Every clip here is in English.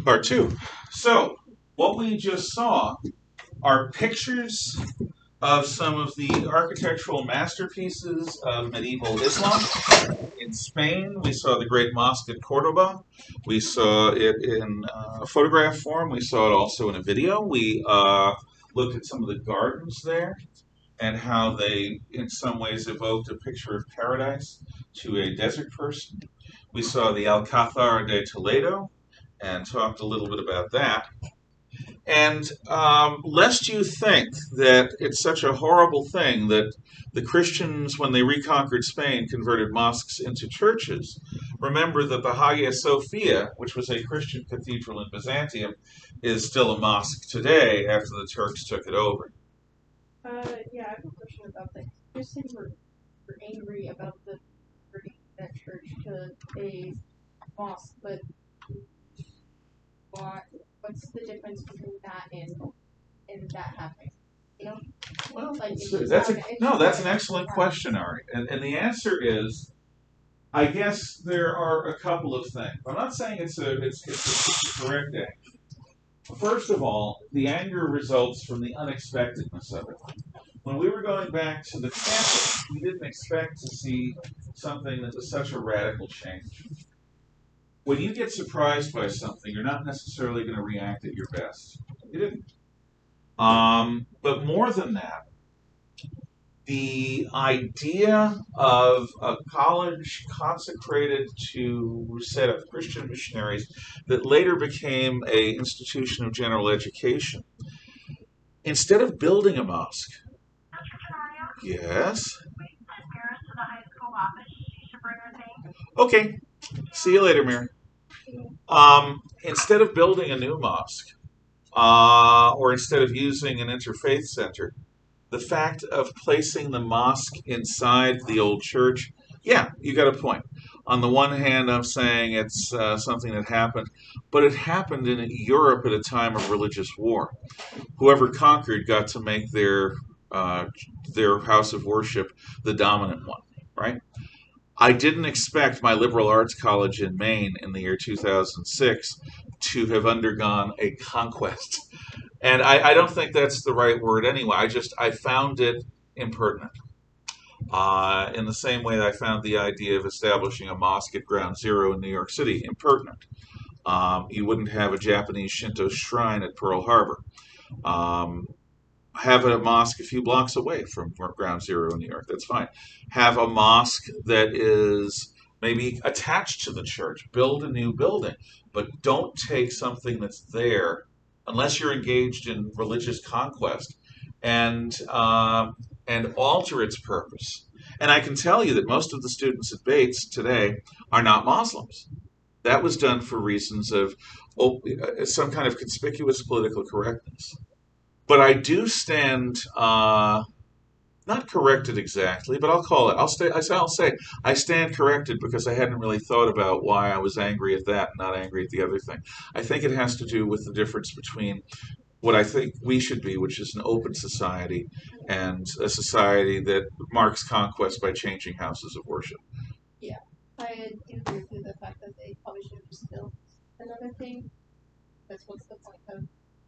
Part two. So, what we just saw are pictures of some of the architectural masterpieces of medieval Islam. In Spain, we saw the Great Mosque at Cordoba. We saw it in photograph form. We saw it also in a video. We looked at some of the gardens there and how they, in some ways, evoked a picture of paradise to a desert person. We saw the Alcázar de Toledo and talked a little bit about that. And lest you think that it's such a horrible thing that the Christians, when they reconquered Spain, converted mosques into churches, remember that the Hagia Sophia, which was a Christian cathedral in Byzantium, is still a mosque today after the Turks took it over. Yeah, I have a question about that. You said we're angry about the converting that church to a mosque, but what's the difference between that and that happening? You know, Well, like that's an excellent question, Ari. And the answer is, I guess there are a couple of things. I'm not saying it's a correct answer. First of all, the anger results from the unexpectedness of it. When we were going back to the campus, we didn't expect to see something that was such a radical change. When you get surprised by something, you're not necessarily going to react at your best. You didn't. But more than that, the idea of a college consecrated to a set of Christian missionaries that later became an institution of general education, instead of building a mosque, yes. Okay. See you later, Mary. Instead of building a new mosque, or instead of using an interfaith center, the fact of placing the mosque inside the old church, yeah, you got a point. On the one hand, I'm saying it's something that happened, but it happened in Europe at a time of religious war. Whoever conquered got to make their house of worship the dominant one, right? I didn't expect my liberal arts college in Maine in the year 2006 to have undergone a conquest. And I don't think that's the right word anyway. I found it impertinent. In the same way that I found the idea of establishing a mosque at Ground Zero in New York City impertinent. You wouldn't have a Japanese Shinto shrine at Pearl Harbor. Have a mosque a few blocks away from Ground Zero in New York. That's fine. Have a mosque that is maybe attached to the church. Build a new building, but don't take something that's there unless you're engaged in religious conquest and alter its purpose. And I can tell you that most of the students at Bates today are not Muslims. That was done for reasons of some kind of conspicuous political correctness. But I do stand, not corrected exactly, but I'll call it. I'll say I stand corrected because I hadn't really thought about why I was angry at that and not angry at the other thing. I think it has to do with the difference between what I think we should be, which is an open society, and a society that marks conquest by changing houses of worship. Yeah, I do agree with the fact that they probably should have just built another thing. That's what's the point of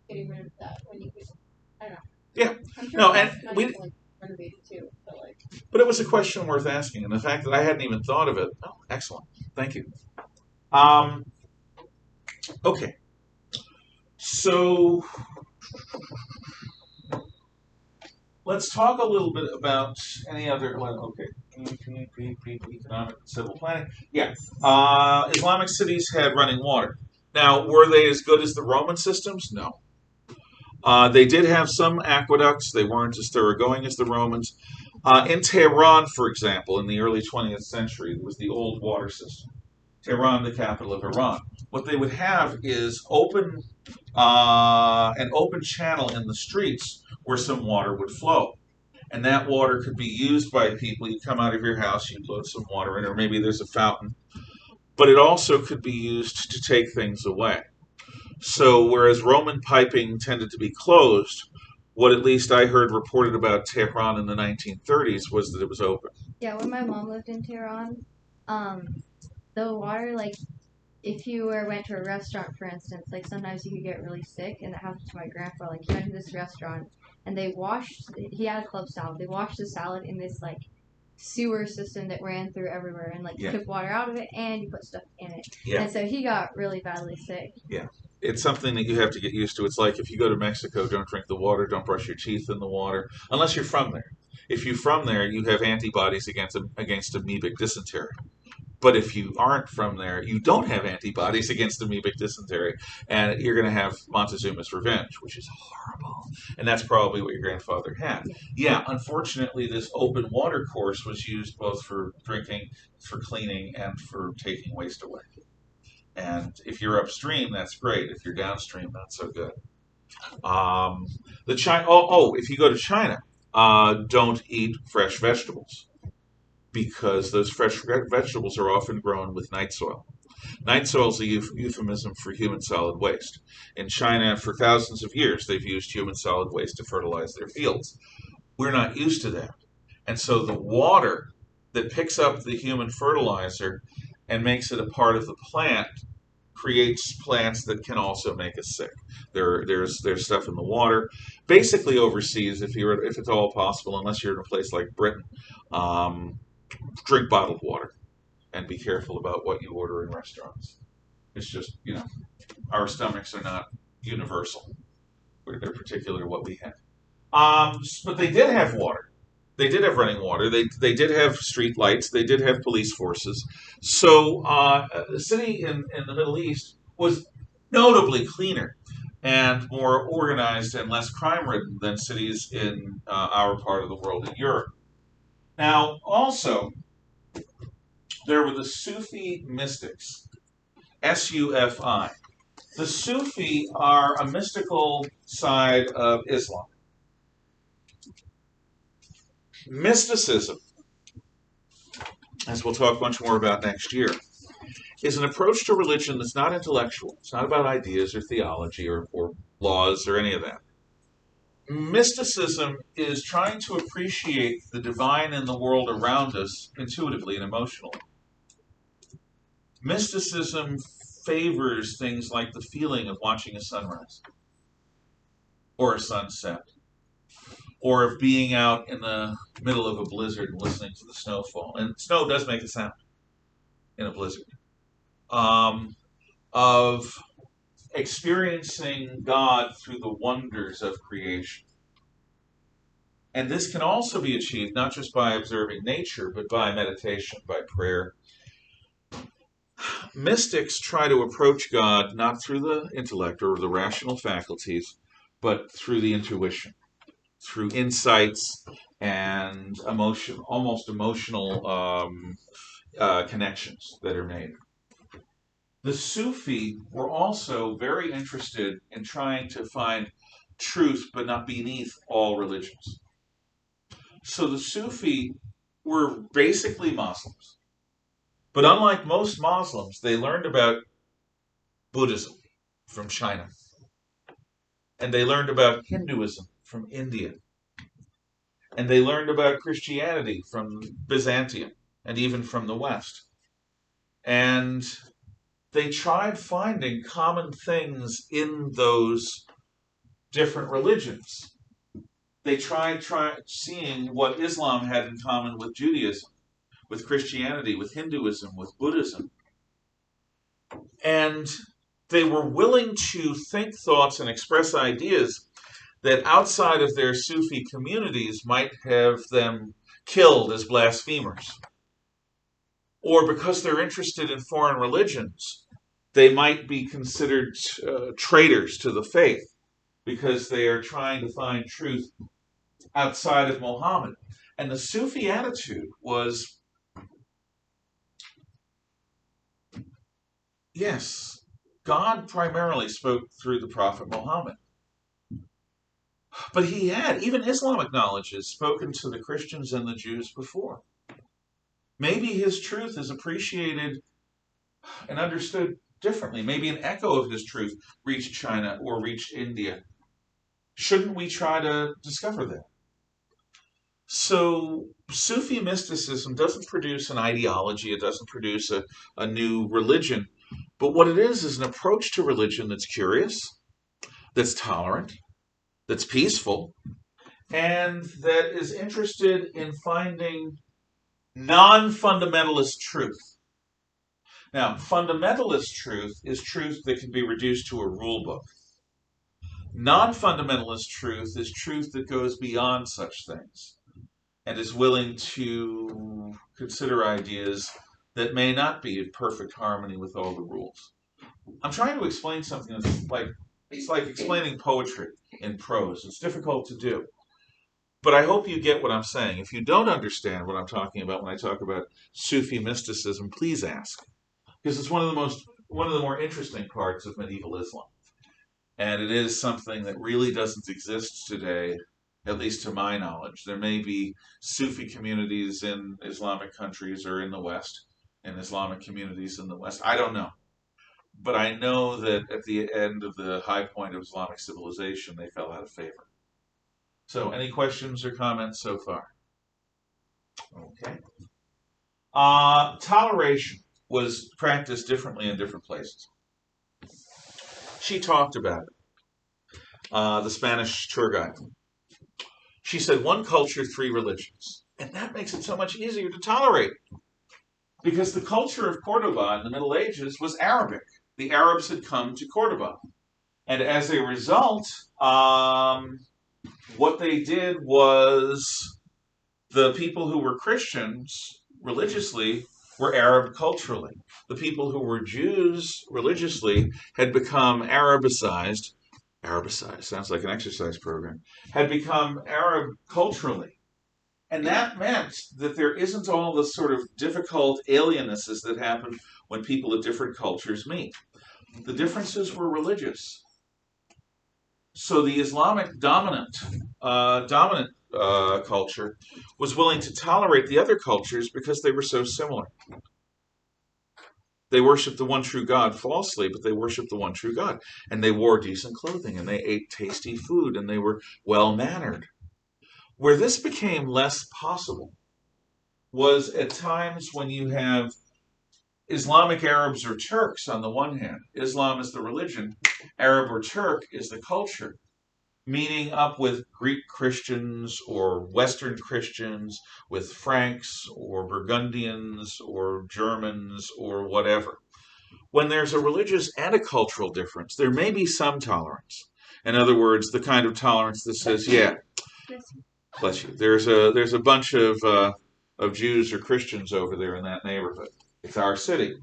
getting rid of that when you could, I don't know. Yeah. I'm sure No, and we. like renovated too, but like. But it was a question worth asking, and the fact that I hadn't even thought of it. Oh, excellent. Thank you. Um, okay. So let's talk a little bit about any other. Okay. Economic and civil planning. Yeah. Islamic cities had running water. Now, were they as good as the Roman systems? No. They did have some aqueducts. They weren't as thoroughgoing as the Romans. In Tehran, for example, in the early 20th century, there was the old water system. Tehran, the capital of Iran. What they would have is an open channel in the streets where some water would flow. And that water could be used by people. You come out of your house, you load some water in, or maybe there's a fountain. But it also could be used to take things away. So whereas Roman piping tended to be closed, what at least I heard reported about Tehran in the 1930s was that it was open. Yeah, when my mom lived in Tehran, the water, like, if you went to a restaurant, for instance, like sometimes you could get really sick, and that happened to my grandpa. Like he went to this restaurant, and he had a club salad. They washed the salad in this like sewer system that ran through everywhere, and like you took water out of it, and you put stuff in it. Yeah. And so he got really badly sick. Yeah. It's something that you have to get used to. It's like if you go to Mexico, don't drink the water, don't brush your teeth in the water, unless you're from there. If you're from there, you have antibodies against amoebic dysentery. But if you aren't from there, you don't have antibodies against amoebic dysentery, and you're going to have Montezuma's revenge, which is horrible. And that's probably what your grandfather had. Yeah, unfortunately, this open water course was used both for drinking, for cleaning, and for taking waste away. And if you're upstream, that's great. If you're downstream, not so good. If you go to China, don't eat fresh vegetables, because those fresh vegetables are often grown with night soil. Night soil is a euphemism for human solid waste. In China, for thousands of years, they've used human solid waste to fertilize their fields. We're not used to that. And so the water that picks up the human fertilizer and makes it a part of the plant creates plants that can also make us sick. There's stuff in the water. Basically, overseas, if it's all possible, unless you're in a place like Britain, drink bottled water and be careful about what you order in restaurants. It's just, our stomachs are not universal. They're particular what we have. But they did have water. They did have running water. They did have street lights. They did have police forces. So the city in the Middle East was notably cleaner and more organized and less crime-ridden than cities in our part of the world in Europe. Now, also, there were the Sufi Mystics, S-U-F-I. The Sufi are a mystical side of Islam. Mysticism, as we'll talk much more about next year, is an approach to religion that's not intellectual. It's not about ideas or theology or laws or any of that. Mysticism is trying to appreciate the divine in the world around us intuitively and emotionally. Mysticism favors things like the feeling of watching a sunrise or a sunset, or of being out in the middle of a blizzard and listening to the snowfall. And snow does make a sound in a blizzard. Of experiencing God through the wonders of creation. And this can also be achieved not just by observing nature, but by meditation, by prayer. Mystics try to approach God not through the intellect or the rational faculties, but through the intuition, through insights and almost emotional connections that are made. The Sufi were also very interested in trying to find truth, but not beneath all religions. So the Sufi were basically Muslims. But unlike most Muslims, they learned about Buddhism from China. And they learned about Hinduism from India. And they learned about Christianity from Byzantium and even from the West. And they tried finding common things in those different religions. They tried seeing what Islam had in common with Judaism, with Christianity, with Hinduism, with Buddhism. And they were willing to think thoughts and express ideas that outside of their Sufi communities might have them killed as blasphemers. Or because they're interested in foreign religions, they might be considered traitors to the faith because they are trying to find truth outside of Muhammad. And the Sufi attitude was, yes, God primarily spoke through the Prophet Muhammad. But he had, even Islam acknowledges, spoken to the Christians and the Jews before. Maybe his truth is appreciated and understood differently. Maybe an echo of his truth reached China or reached India. Shouldn't we try to discover that? So Sufi mysticism doesn't produce an ideology. It doesn't produce a new religion. But what it is an approach to religion that's curious, that's tolerant, that's peaceful, and that is interested in finding non-fundamentalist truth. Now, fundamentalist truth is truth that can be reduced to a rule book. Non-fundamentalist truth is truth that goes beyond such things and is willing to consider ideas that may not be in perfect harmony with all the rules. I'm trying to explain something that's like, it's like explaining poetry in prose. It's difficult to do. But I hope you get what I'm saying. If you don't understand what I'm talking about when I talk about Sufi mysticism, please ask. Because it's one of the more interesting parts of medieval Islam. And it is something that really doesn't exist today, at least to my knowledge. There may be Sufi communities in Islamic countries or in the West, and Islamic communities in the West. I don't know. But I know that at the end of the high point of Islamic civilization, they fell out of favor. So, any questions or comments so far? Okay. Toleration was practiced differently in different places. She talked about it. The Spanish tour guide. She said, one culture, three religions. And that makes it so much easier to tolerate. Because the culture of Cordoba in the Middle Ages was Arabic. The Arabs had come to Cordoba. And as a result, what they did was the people who were Christians religiously were Arab culturally. The people who were Jews religiously had become Arabicized, sounds like an exercise program, had become Arab culturally. And that meant that there isn't all the sort of difficult alienesses that happen when people of different cultures meet. The differences were religious. So the Islamic dominant culture was willing to tolerate the other cultures because they were so similar. They worshiped the one true God falsely, but they worshiped the one true God. And they wore decent clothing, and they ate tasty food, and they were well-mannered. Where this became less possible was at times when you have Islamic Arabs or Turks on the one hand. Islam is the religion. Arab or Turk is the culture. Meeting up with Greek Christians or Western Christians, with Franks or Burgundians or Germans or whatever. When there's a religious and a cultural difference, there may be some tolerance. In other words, the kind of tolerance that says, yeah, bless you. There's a bunch of Jews or Christians over there in that neighborhood. It's our city.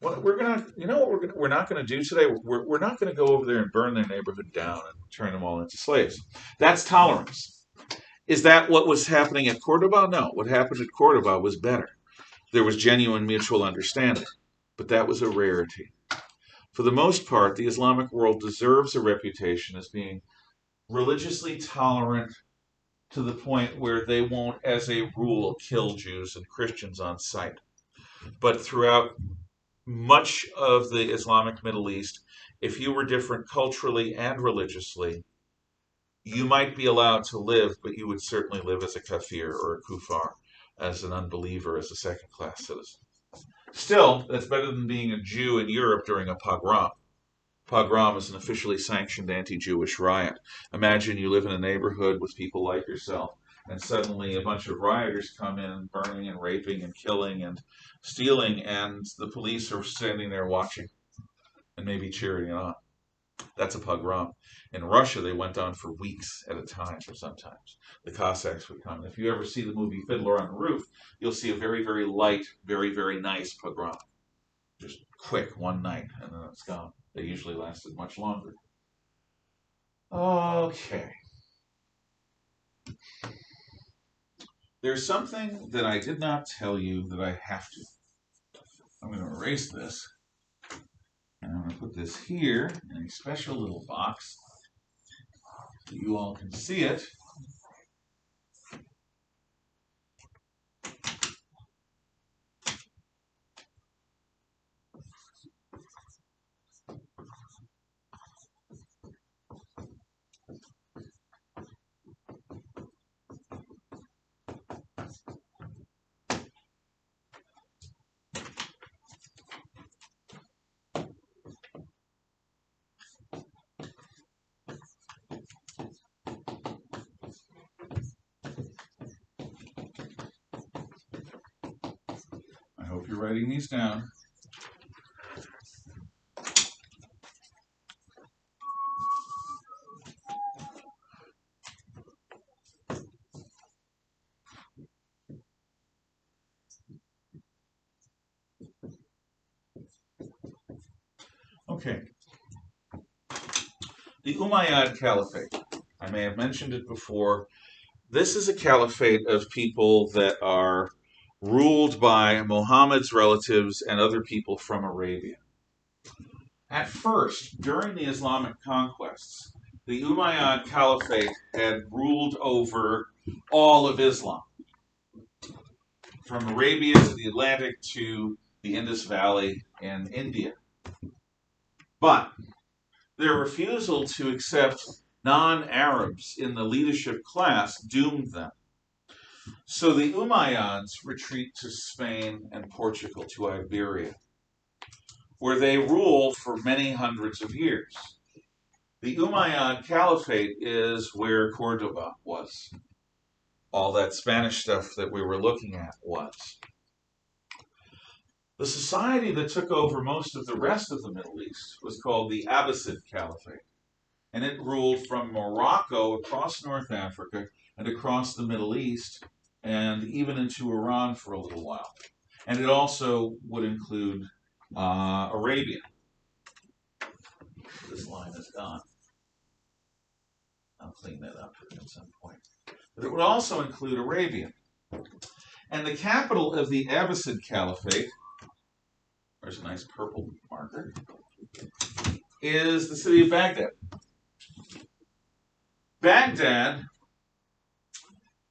Well, we're not gonna do today. We're not gonna go over there and burn their neighborhood down and turn them all into slaves. That's tolerance. Is that what was happening at Cordoba? No. What happened at Cordoba was better. There was genuine mutual understanding, but that was a rarity. For the most part, the Islamic world deserves a reputation as being religiously tolerant to the point where they won't, as a rule, kill Jews and Christians on sight. But throughout much of the Islamic Middle East, if you were different culturally and religiously, you might be allowed to live, but you would certainly live as a kafir or a kufar, as an unbeliever, as a second-class citizen. Still, that's better than being a Jew in Europe during a pogrom. Pogrom is an officially sanctioned anti-Jewish riot. Imagine you live in a neighborhood with people like yourself, and suddenly a bunch of rioters come in, burning and raping and killing and stealing, and the police are standing there watching and maybe cheering it on. That's a pogrom. In Russia, they went on for weeks at a time, or sometimes. The Cossacks would come. If you ever see the movie Fiddler on the Roof, you'll see a very, very light, very, very nice pogrom. Just quick, one night, and then it's gone. They usually lasted much longer. Okay. There's something that I did not tell you that I have to. I'm going to erase this. And I'm going to put this here in a special little box so you all can see it. hope you're writing these down. Okay. The Umayyad Caliphate. I may have mentioned it before. This is a caliphate of people that are ruled by Muhammad's relatives and other people from Arabia. At first, during the Islamic conquests, the Umayyad Caliphate had ruled over all of Islam, from Arabia to the Atlantic to the Indus Valley in India. But their refusal to accept non-Arabs in the leadership class doomed them. So the Umayyads retreat to Spain and Portugal, to Iberia, where they rule for many hundreds of years. The Umayyad Caliphate is where Cordoba was. All that Spanish stuff that we were looking at was. The society that took over most of the rest of the Middle East was called the Abassid Caliphate. And it ruled from Morocco across North Africa and across the Middle East and even into Iran for a little while. And it also would include Arabia. This line is gone. I'll clean that up at some point. But it would also include Arabia. And the capital of the Abassid Caliphate, there's a nice purple marker, is the city of Baghdad. Baghdad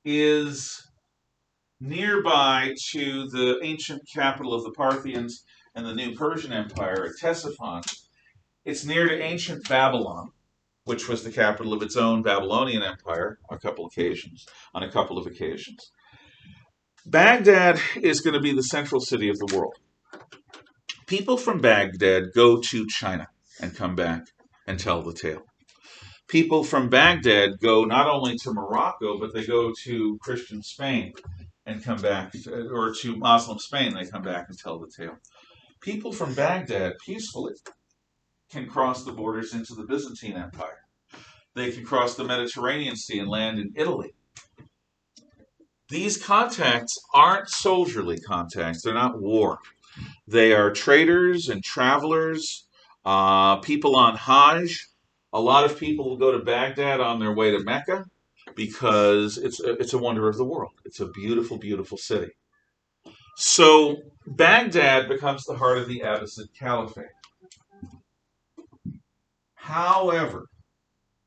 is nearby to the ancient capital of the Parthians and the new Persian Empire at Ctesiphon. It's near to ancient Babylon, which was the capital of its own Babylonian Empire on a couple of occasions. Baghdad is going to be the central city of the world. People from Baghdad go to China and come back and tell the tale. People from Baghdad go not only to Morocco, but they go to Christian Spain and come back, or to Muslim Spain, they come back and tell the tale. People from Baghdad peacefully can cross the borders into the Byzantine Empire. They can cross the Mediterranean Sea and land in Italy. These contacts aren't soldierly contacts. They're not war. They are traders and travelers, people on Hajj. A lot of people will go to Baghdad on their way to Mecca because it's a wonder of the world. It's a beautiful, beautiful city. So Baghdad becomes the heart of the Abbasid Caliphate. However,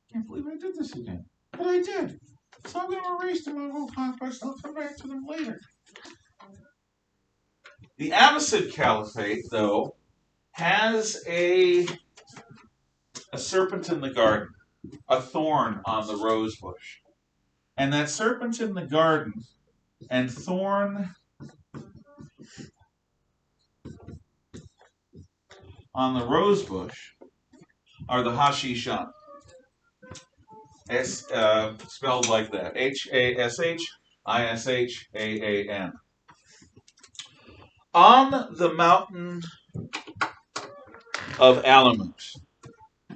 I can't believe I did this again, but I did. So I'm going to erase them on whole conquest. I'll come back to them later. The Abbasid Caliphate, though, has a serpent in the garden, a thorn on the rose bush. And that serpent in the garden and thorn on the rose bush are the Hashishaan. Spelled like that. Hashishaan. On the mountain of Alamut, I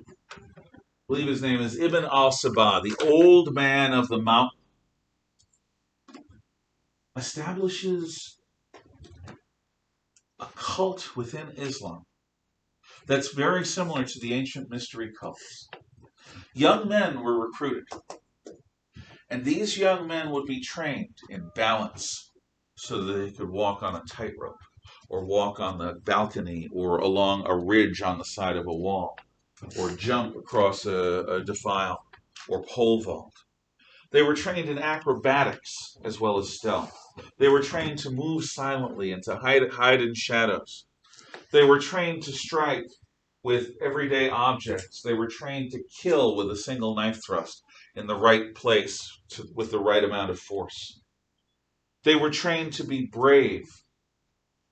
believe his name is Ibn al-Sabah, the old man of the mountain, establishes a cult within Islam that's very similar to the ancient mystery cults. Young men were recruited, and these young men would be trained in balance so that they could walk on a tightrope, or walk on the balcony, or along a ridge on the side of a wall, or jump across a defile, or pole vault. They were trained in acrobatics as well as stealth. They were trained to move silently and to hide in shadows. They were trained to strike with everyday objects. They were trained to kill with a single knife thrust in the right place with the right amount of force. They were trained to be brave.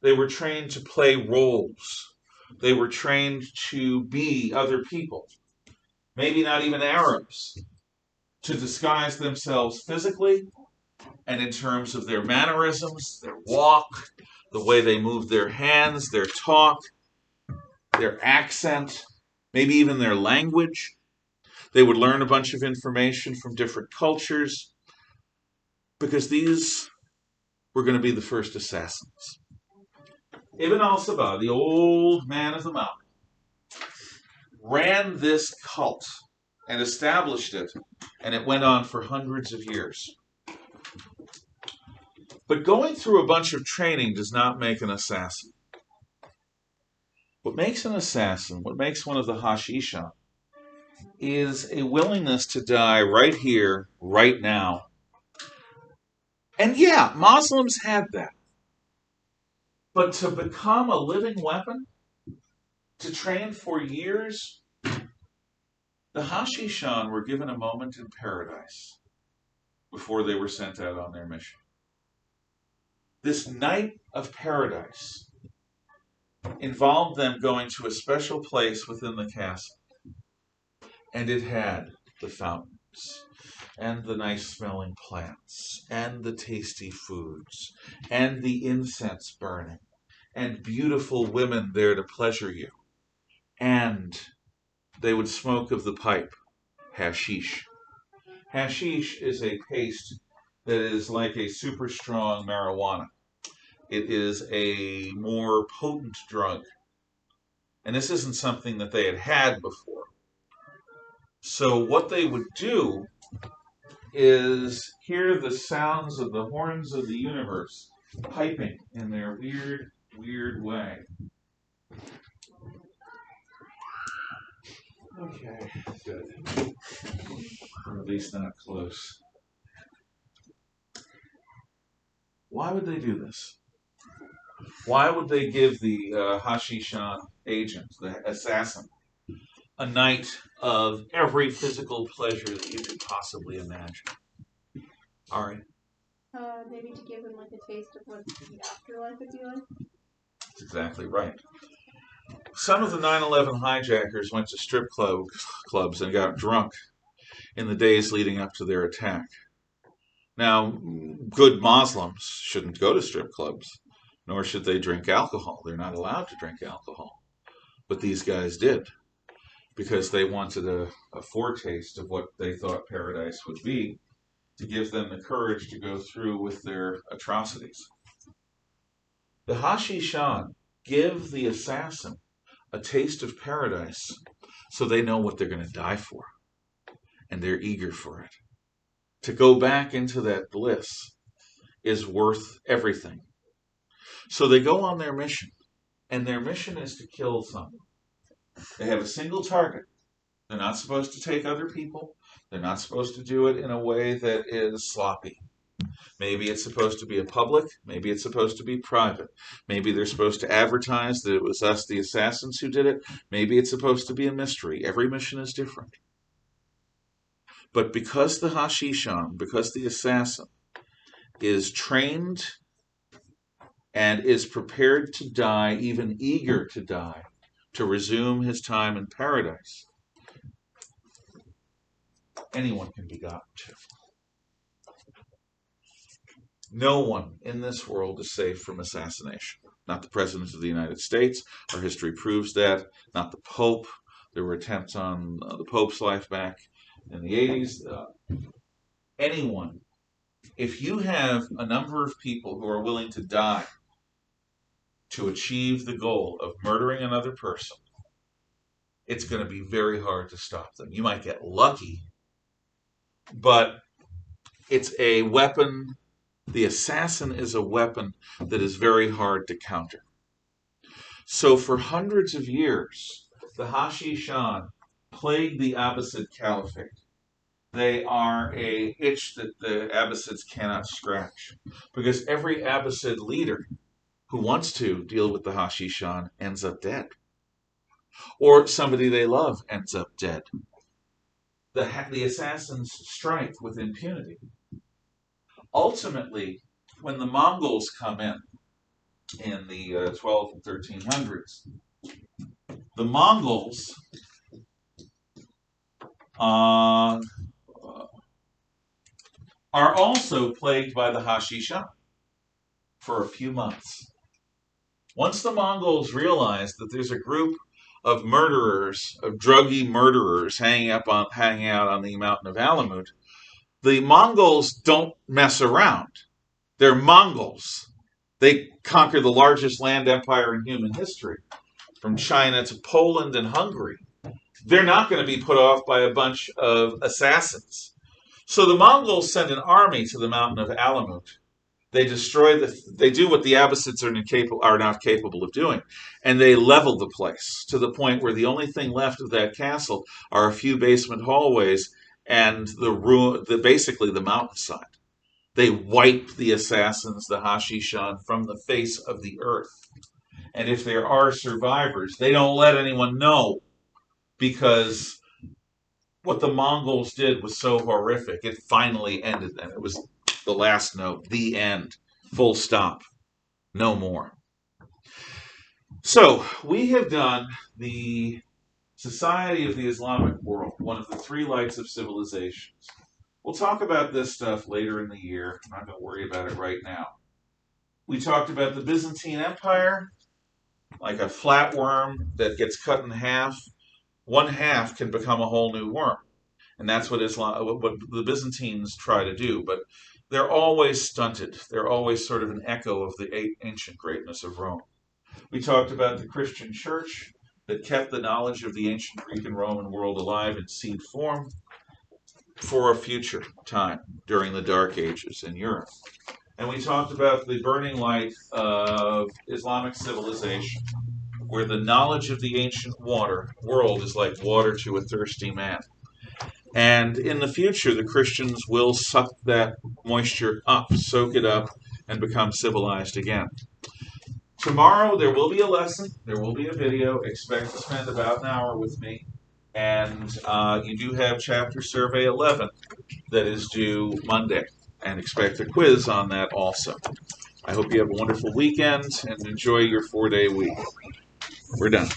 They were trained to play roles. They were trained to be other people, maybe not even Arabs, to disguise themselves physically and in terms of their mannerisms, their walk, the way they move their hands, their talk, their accent, maybe even their language. They would learn a bunch of information from different cultures because these were going to be the first assassins. Ibn al-Sabah, the old man of the mountain, ran this cult and established it, and it went on for hundreds of years. But going through a bunch of training does not make an assassin. What makes an assassin, what makes one of the Hashishaan, is a willingness to die right here, right now. And yeah, Muslims had that. But to become a living weapon, to train for years, the Hashishaan were given a moment in paradise before they were sent out on their mission. This night of paradise involved them going to a special place within the castle. And it had the fountains, and the nice smelling plants, and the tasty foods, and the incense burning, and beautiful women there to pleasure you. And they would smoke of the pipe, hashish. Hashish is a paste that is like a super strong marijuana. It is a more potent drug. And this isn't something that they had before. So what they would do is hear the sounds of the horns of the universe piping in their weird, weird way. Okay, good. Or at least not close. Why would they do this? Why would they give the Hashishaan agent, the assassin, a night of every physical pleasure that you could possibly imagine? All right. Maybe to give them like a taste of what the afterlife would be like. That's exactly right. Some of the 9/11 hijackers went to strip clubs and got drunk in the days leading up to their attack. Now, good Muslims shouldn't go to strip clubs, nor should they drink alcohol. They're not allowed to drink alcohol. But these guys did, because they wanted a foretaste of what they thought paradise would be, to give them the courage to go through with their atrocities. The Hashishaan give the assassin a taste of paradise so they know what they're going to die for, and they're eager for it. To go back into that bliss is worth everything. So they go on their mission, and their mission is to kill someone. They have a single target. They're not supposed to take other people. They're not supposed to do it in a way that is sloppy. Maybe it's supposed to be a public. Maybe it's supposed to be private. Maybe they're supposed to advertise that it was us, the assassins, who did it. Maybe it's supposed to be a mystery. Every mission is different. But because the Hashishaan, because the assassin is trained and is prepared to die, even eager to die, to resume his time in paradise, anyone can be gotten to. No one in this world is safe from assassination. Not the President of the United States. Our history proves that. Not the Pope. There were attempts on the Pope's life back in the 80s. Anyone. If you have a number of people who are willing to die to achieve the goal of murdering another person, it's going to be very hard to stop them. You might get lucky, but it's a weapon. The assassin is a weapon that is very hard to counter. So for hundreds of years, the Hashishaan plagued the Abassid Caliphate. They are a itch that the Abassids cannot scratch, because every Abassid leader who wants to deal with the Hashishaan ends up dead. Or somebody they love ends up dead. The assassins strike with impunity. Ultimately, when the Mongols come in the 12 and 1300s, the Mongols are also plagued by the Hashishaan for a few months. Once the Mongols realize that there's a group of murderers, of druggy murderers, hanging out on the mountain of Alamut, the Mongols don't mess around. They're Mongols. They conquer the largest land empire in human history, from China to Poland and Hungary. They're not going to be put off by a bunch of assassins. So the Mongols send an army to the mountain of Alamut. They do what the Abassids are not capable of doing, and they level the place to the point where the only thing left of that castle are a few basement hallways and basically the mountainside. They wipe the assassins, the Hashishaan, from the face of the earth. And if there are survivors, they don't let anyone know, because what the Mongols did was so horrific. It finally ended them. It was the last note, the end, full stop, no more. So we have done the Society of the Islamic World, one of the three lights of civilizations. We'll talk about this stuff later in the year. I'm not going to worry about it right now. We talked about the Byzantine Empire, like a flatworm that gets cut in half. One half can become a whole new worm. And that's what the Byzantines try to do. But they're always stunted. They're always sort of an echo of the ancient greatness of Rome. We talked about the Christian church that kept the knowledge of the ancient Greek and Roman world alive in seed form for a future time during the Dark Ages in Europe. And we talked about the burning light of Islamic civilization, where the knowledge of the ancient world is like water to a thirsty man. And in the future, the Christians will suck that moisture up, soak it up, and become civilized again. Tomorrow, there will be a lesson. There will be a video. Expect to spend about an hour with me. And you do have Chapter Survey 11 that is due Monday. And expect a quiz on that also. I hope you have a wonderful weekend and enjoy your 4-day week. We're done.